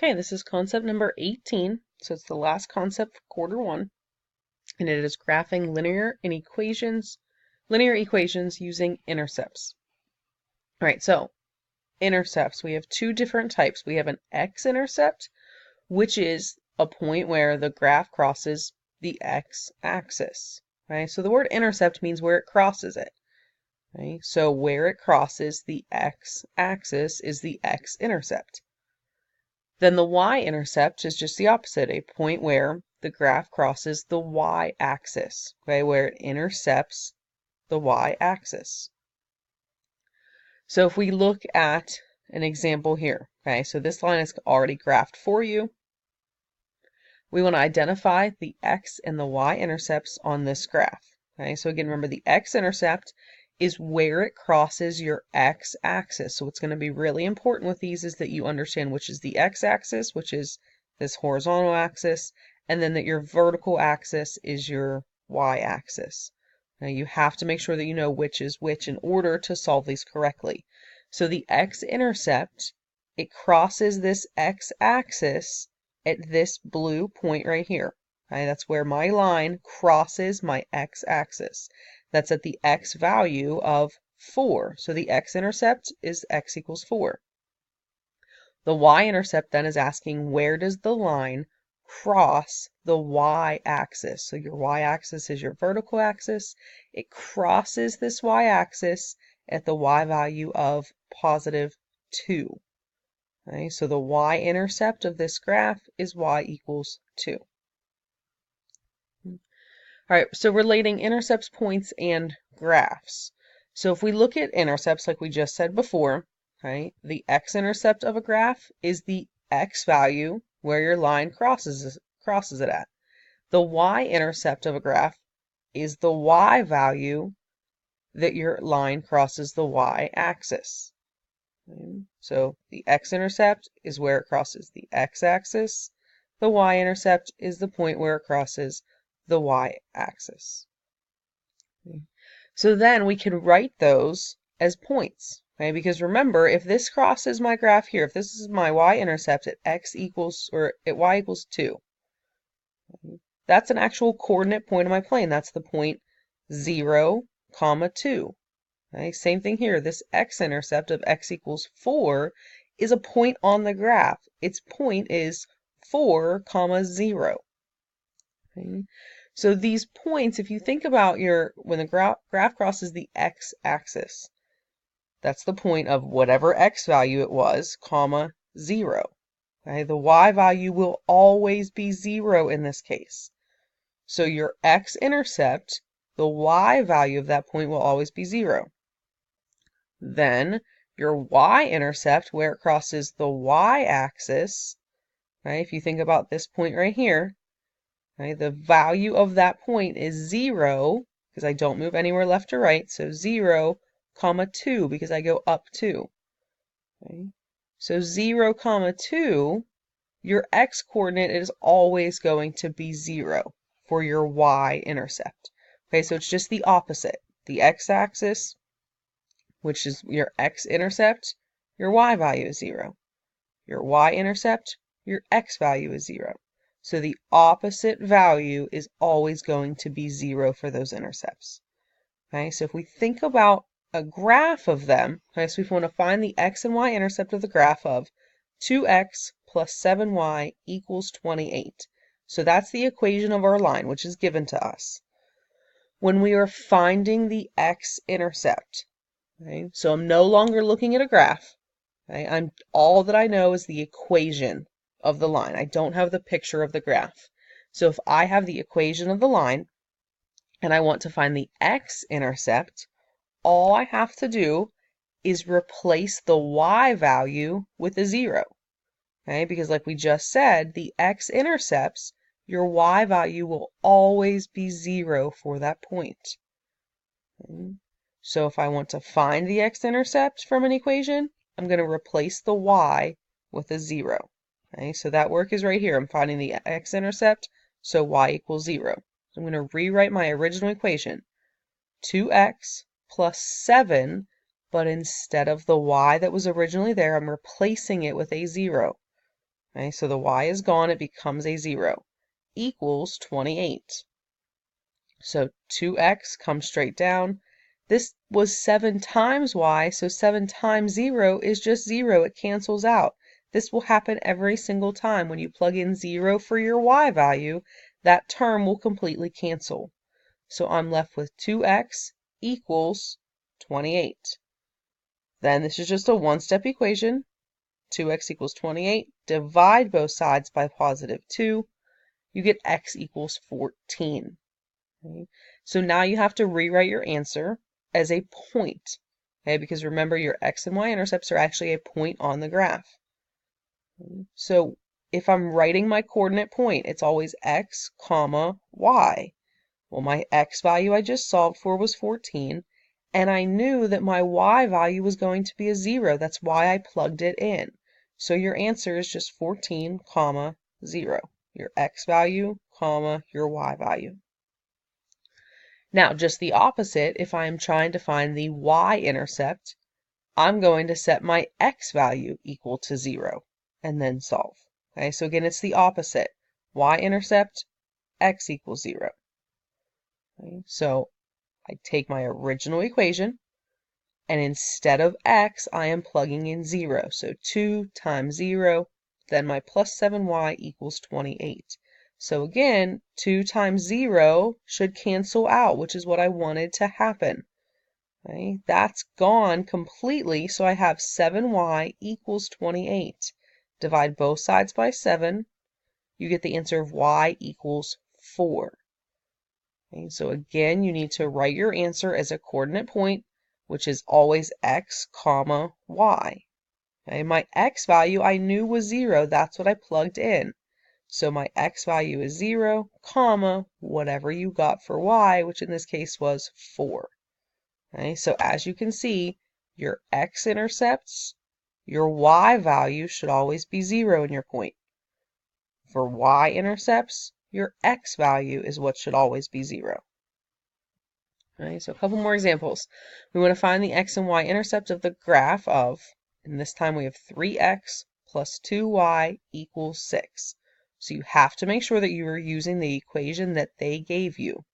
Okay, this is concept number 18. So it's the last concept for quarter one, and it is graphing linear equations using intercepts. All right, so intercepts, we have two different types. We have an x-intercept, which is a point where the graph crosses the x-axis. Right? So the word intercept means where it crosses it. Right? So where it crosses the x-axis is the x-intercept. Then the y-intercept is just the opposite, a point where the graph crosses the y-axis, okay, where it intercepts the y-axis. So if we look at an example here, okay, so this line is already graphed for you. We want to identify the x and the y-intercepts on this graph. Okay, so again, remember the x-intercept is where it crosses your x-axis. So what's going to be really important with these is that you understand which is the x-axis, which is this horizontal axis, and then that your vertical axis is your y-axis. Now you have to make sure that you know which is which in order to solve these correctly. So the x-intercept, it crosses this x-axis at this blue point right here. Okay, that's where my line crosses my x-axis. That's at the x value of 4. So the x-intercept is x equals 4. The y-intercept then is asking where does the line cross the y-axis. So your y-axis is your vertical axis. It crosses this y-axis at the y value of positive 2. Okay, so the y-intercept of this graph is y equals 2. All right, so relating intercepts, points, and graphs. So if we look at intercepts like we just said before, right, the x-intercept of a graph is the x value where your line crosses it at. The y-intercept of a graph is the y value that your line crosses the y-axis. Okay, so the x-intercept is where it crosses the x-axis. The y-intercept is the point where it crosses the y-axis. Okay. So then we can write those as points, okay? Because remember, if this crosses my graph here, if this is my y-intercept at x equals, or at y equals 2, okay, that's an actual coordinate point on my plane. That's the point 0, 2. Okay? Same thing here. This x-intercept of x equals 4 is a point on the graph. Its point is 4, 0. Okay? So these points, if you think about when the graph crosses the x-axis, that's the point of whatever x value it was, 0. Okay? The y value will always be 0 in this case. So your x-intercept, the y value of that point will always be 0. Then your y-intercept, where it crosses the y-axis, right? If you think about this point right here, right, the value of that point is 0, because I don't move anywhere left or right, so 0, 2, because I go up 2. Okay? So 0, 2, your x-coordinate is always going to be 0 for your y-intercept. Okay, so it's just the opposite. The x-axis, which is your x-intercept, your y value is 0. Your y-intercept, your x value is 0. So the opposite value is always going to be 0 for those intercepts. Okay, so if we think about a graph of them, okay, so if we want to find the x and y intercept of the graph of 2x plus 7y equals 28. So that's the equation of our line, which is given to us. When we are finding the x-intercept, okay, so I'm no longer looking at a graph. Okay, all that I know is the equation of the line. I don't have the picture of the graph. So if I have the equation of the line and I want to find the x-intercept, all I have to do is replace the y value with a 0. Okay, because like we just said, the x-intercepts, your y value will always be 0 for that point. Okay. So if I want to find the x-intercept from an equation, I'm going to replace the y with a 0. Okay, so that work is right here. I'm finding the x-intercept, so y equals 0. So I'm going to rewrite my original equation. 2x plus 7, but instead of the y that was originally there, I'm replacing it with a 0. Okay, so the y is gone, it becomes a 0, equals 28. So 2x comes straight down. This was 7 times y, so 7 times 0 is just 0. It cancels out. This will happen every single time. When you plug in 0 for your y value, that term will completely cancel. So I'm left with 2x equals 28. Then this is just a one-step equation. 2x equals 28. Divide both sides by positive 2. You get x equals 14. Okay? So now you have to rewrite your answer as a point. Okay? Because remember, your x and y intercepts are actually a point on the graph. Okay? So if I'm writing my coordinate point, it's always x, comma, y. Well, my x value I just solved for was 14, and I knew that my y value was going to be a 0. That's why I plugged it in. So your answer is just 14, comma, 0. Your x value, comma, your y value. Now, just the opposite, if I'm trying to find the y-intercept, I'm going to set my x value equal to 0 and then solve. Okay, so again, it's the opposite. Y-intercept, x equals 0. Okay, so I take my original equation, and instead of x, I am plugging in 0. So 2 times 0, then my plus 7y equals 28. So again, 2 times 0 should cancel out, which is what I wanted to happen. Okay, that's gone completely, so I have 7y equals 28. Divide both sides by 7, you get the answer of y equals 4. Okay, so again, you need to write your answer as a coordinate point, which is always x, comma, y. Okay, my x value I knew was 0. That's what I plugged in. So my x value is 0, comma, whatever you got for y, which in this case was 4. Okay, so as you can see, your x-intercepts, your y value should always be 0 in your point. For y-intercepts, your x value is what should always be 0. Okay, so a couple more examples. We want to find the x and y intercept of the graph of, and this time we have 3x plus 2y equals 6. So you have to make sure that you are using the equation that they gave you.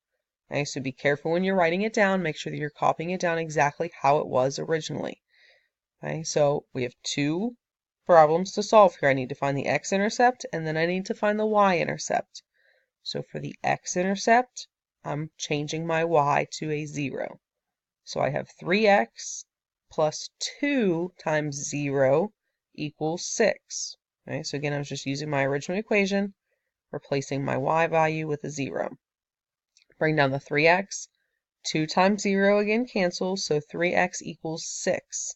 Okay, so be careful when you're writing it down. Make sure that you're copying it down exactly how it was originally. Okay, so we have two problems to solve here. I need to find the x-intercept, and then I need to find the y-intercept. So for the x-intercept, I'm changing my y to a 0. So I have 3x plus 2 times 0 equals 6. Okay, so again, I was just using my original equation, replacing my y value with a 0. Bring down the 3x. 2 times 0 again cancels, so 3x equals 6.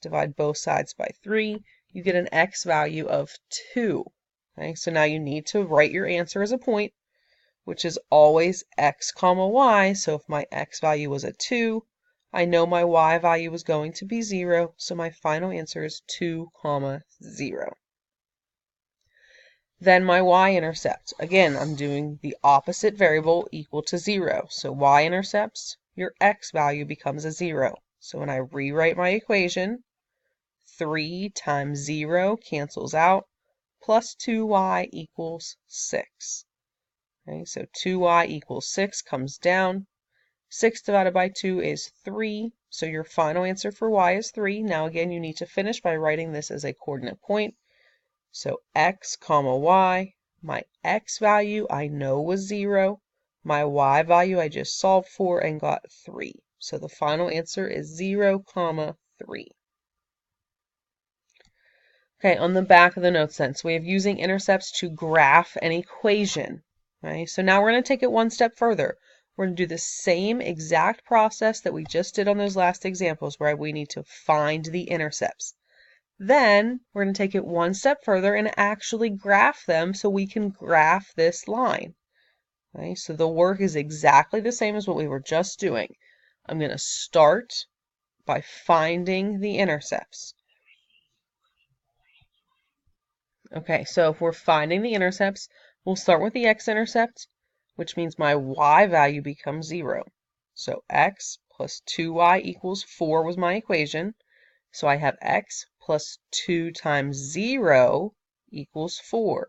Divide both sides by 3. You get an x value of 2. Okay, so now you need to write your answer as a point, which is always x comma y. So if my x value was a 2, I know my y value was going to be 0, so my final answer is 2 comma 0. Then my y-intercept. Again, I'm doing the opposite variable equal to 0. So y-intercepts, your x value becomes a 0. So when I rewrite my equation, 3 times 0 cancels out, plus 2y equals 6. Okay, so 2y equals 6 comes down. 6 divided by 2 is 3. So your final answer for y is 3. Now again, you need to finish by writing this as a coordinate point. So x comma y, my x value I know was 0. My y value I just solved for and got 3. So the final answer is 0 comma 3. Okay, on the back of the notes then, so we have using intercepts to graph an equation. Right? So now we're going to take it one step further. We're going to do the same exact process that we just did on those last examples where we need to find the intercepts. Then we're going to take it one step further and actually graph them so we can graph this line. Okay, so the work is exactly the same as what we were just doing. I'm going to start by finding the intercepts. Okay, so if we're finding the intercepts, we'll start with the x-intercept, which means my y value becomes 0. So x plus 2y equals 4 was my equation. So I have x plus 2 times 0 equals 4.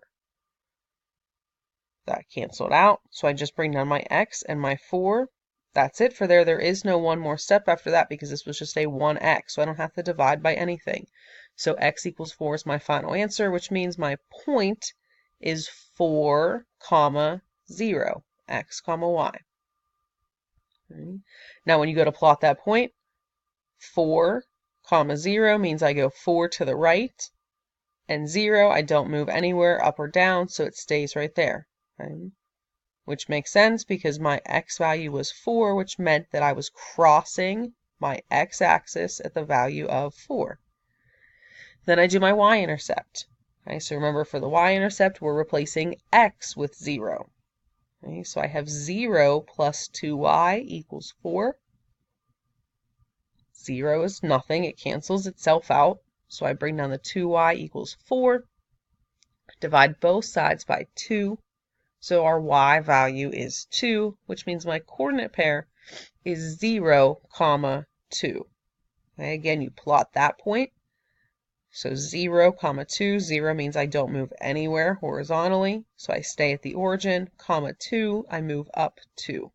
That canceled out, so I just bring down my x and my 4. That's it for there. There is no one more step after that because this was just a 1x, so I don't have to divide by anything. So x equals 4 is my final answer, which means my point is 4, 0, x, y. Okay. Now when you go to plot that point, 4, 0 means I go 4 to the right, and 0, I don't move anywhere up or down, so it stays right there. Okay. Which makes sense because my x value was 4, which meant that I was crossing my x-axis at the value of 4. Then I do my y-intercept. Okay, so remember for the y-intercept, we're replacing x with 0. Okay, so I have 0 plus 2y equals 4. 0 is nothing. It cancels itself out. So I bring down the 2y equals 4. Divide both sides by 2. So our y value is 2, which means my coordinate pair is 0, 2. Okay, again, you plot that point. So 0, 2, 0 means I don't move anywhere horizontally. So I stay at the origin, 2, I move up 2.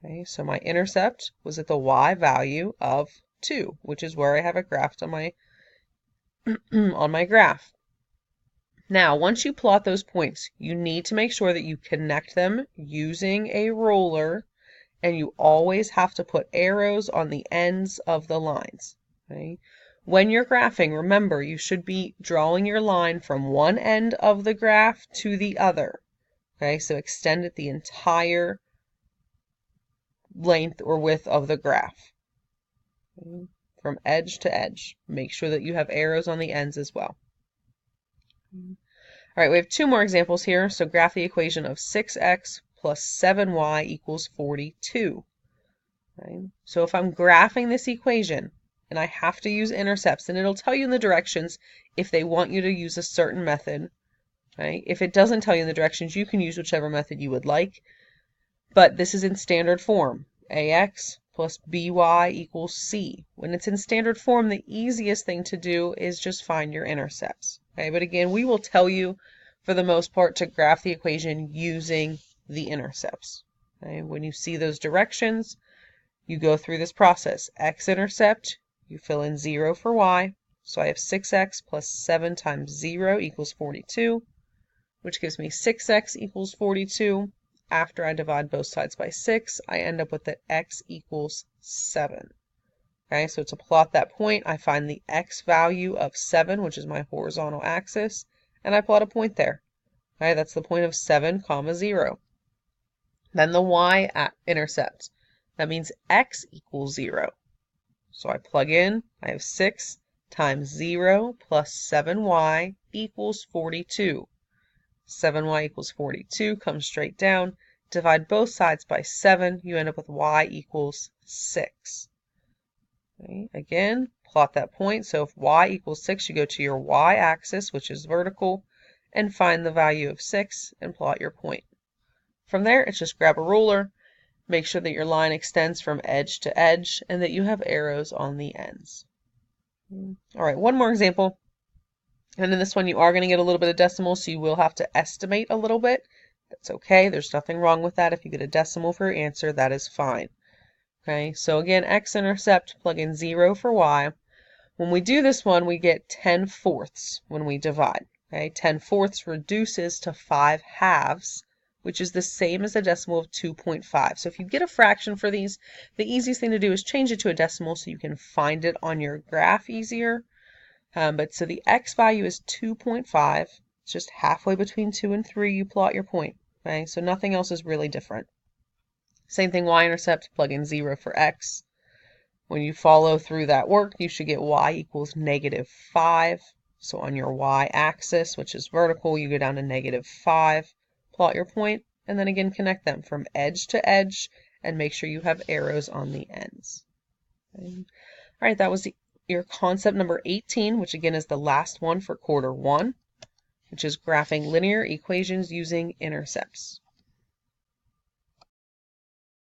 Okay, so my intercept was at the y value of 2, which is where I have it graphed on my on my graph. Now, once you plot those points, you need to make sure that you connect them using a ruler, and you always have to put arrows on the ends of the lines. Okay? When you're graphing, remember, you should be drawing your line from one end of the graph to the other. Okay, so extend it the entire length or width of the graph. Okay? From edge to edge. Make sure that you have arrows on the ends as well. All right, we have 2 more examples here. So graph the equation of 6x plus 7y equals 42. Okay? So if I'm graphing this equation, and I have to use intercepts, and it'll tell you in the directions if they want you to use a certain method. Okay? If it doesn't tell you in the directions, you can use whichever method you would like. But this is in standard form. ax plus by equals c. When it's in standard form, the easiest thing to do is just find your intercepts. Okay, but again, we will tell you for the most part to graph the equation using the intercepts. Okay, when you see those directions, you go through this process. X-intercept, you fill in 0 for y. So I have 6x plus 7 times 0 equals 42, which gives me 6x equals 42. After I divide both sides by 6, I end up with that x equals 7. Okay, so to plot that point, I find the x value of 7, which is my horizontal axis, and I plot a point there. Okay, that's the point of 7, 0. Then the y-intercept. That means x equals 0. So I plug in, I have 6 times 0 plus 7y equals 42. 7y equals 42 comes straight down. Divide both sides by 7, you end up with y equals 6. Okay, again, plot that point. So if y equals 6, you go to your y-axis, which is vertical, and find the value of 6 and plot your point. From there, it's just grab a ruler, make sure that your line extends from edge to edge, and that you have arrows on the ends. All right, one more example. And in this one, you are going to get a little bit of decimal, so you will have to estimate a little bit. That's okay. There's nothing wrong with that. If you get a decimal for your answer, that is fine. Okay, so again, x-intercept, plug in 0 for y. When we do this one, we get 10/4 when we divide. Okay, 10/4 reduces to 5/2, which is the same as a decimal of 2.5. So if you get a fraction for these, the easiest thing to do is change it to a decimal so you can find it on your graph easier. But so the x value is 2.5. It's just halfway between 2 and 3. You plot your point. Okay, so nothing else is really different. Same thing, y-intercept, plug in 0 for x. When you follow through that work, you should get y equals -5. So on your y-axis, which is vertical, you go down to -5. Plot your point, and then again connect them from edge to edge, and make sure you have arrows on the ends. Okay. All right, that was your concept number 18, which again is the last one for quarter 1, which is graphing linear equations using intercepts.